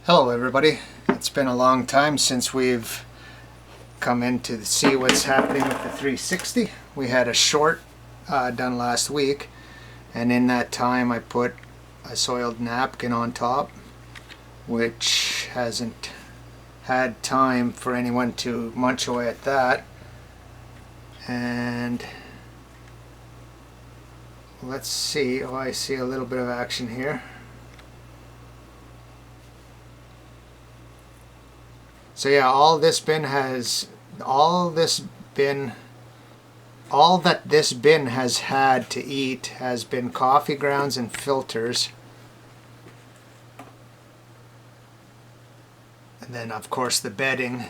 Hello everybody. It's been a long time since we've come in to see what's happening with the 360. We had a short done last week, and in that time I put a soiled napkin on top, which hasn't had time for anyone to munch away at that. And let's see, I see a little bit of action here. So yeah, all that this bin has had to eat has been coffee grounds and filters. And then of course the bedding,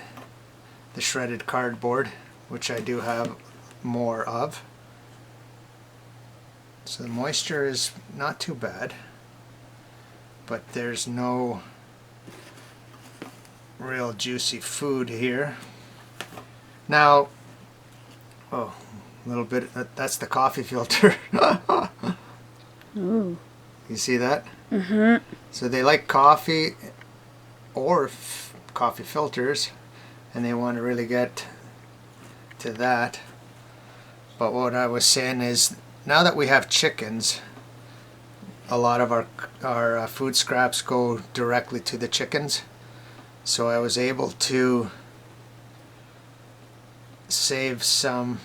the shredded cardboard, which I do have more of. So the moisture is not too bad, but there's no real juicy food here. Now, oh, a little bit, that's the coffee filter. Ooh. You see that? Mm-hmm. So they like coffee or coffee filters, and they want to really get to that. But what I was saying is, now that we have chickens, a lot of our food scraps go directly to the chickens. So I was able to save some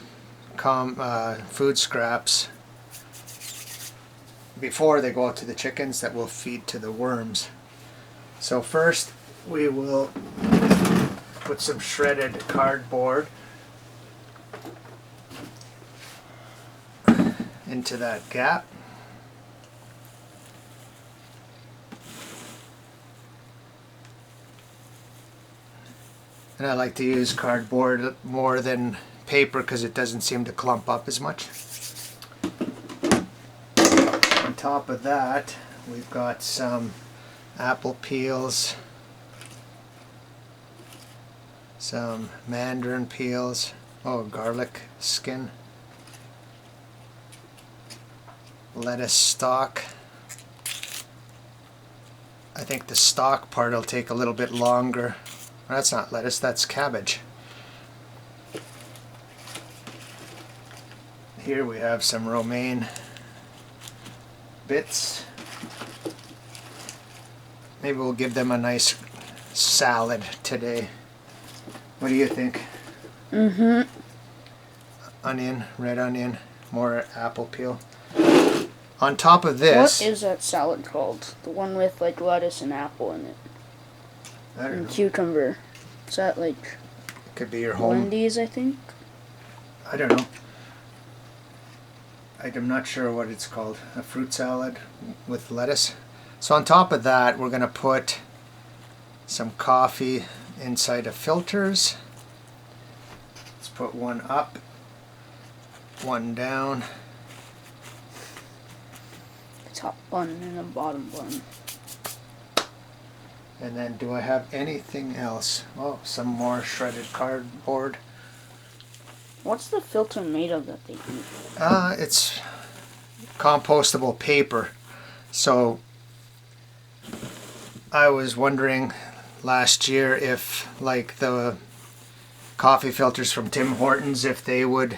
food scraps before they go out to the chickens that will feed to the worms. So first we will put some shredded cardboard into that gap. And I like to use cardboard more than paper because it doesn't seem to clump up as much. On top of that, we've got some apple peels, some mandarin peels, garlic skin, lettuce stalk. I think the stalk part will take a little bit longer. That's not lettuce, that's cabbage. Here we have some romaine bits. Maybe we'll give them a nice salad today. What do you think? Mm-hmm. Onion, red onion, more apple peel. On top of this... What is that salad called? The one with like lettuce and apple in it. I don't and know. Cucumber. Is that like... It could be your home. Wendy's, I think? I don't know. I'm not sure what it's called. A fruit salad with lettuce. So on top of that, we're going to put some coffee inside of filters. Let's put one up, one down. The top bun and the bottom bun. And then do I have anything else? Oh, some more shredded cardboard. What's the filter made of that they eat? It's compostable paper. So I was wondering last year if, like the coffee filters from Tim Hortons, if they would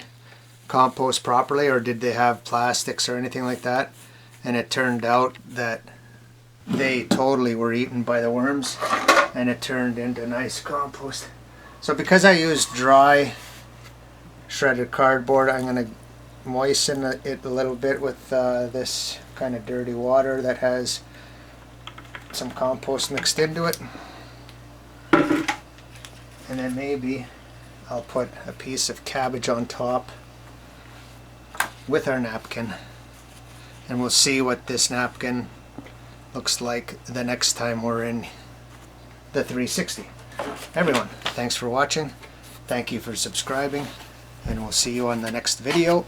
compost properly, or did they have plastics or anything like that. And it turned out that they totally were eaten by the worms, and it turned into nice compost. So because I use dry shredded cardboard, I'm going to moisten it a little bit with this kind of dirty water that has some compost mixed into it. And then maybe I'll put a piece of cabbage on top with our napkin, and we'll see what this napkin looks like the next time we're in the 360. Everyone, thanks for watching. Thank you for subscribing, and we'll see you on the next video.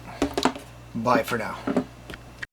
Bye for now.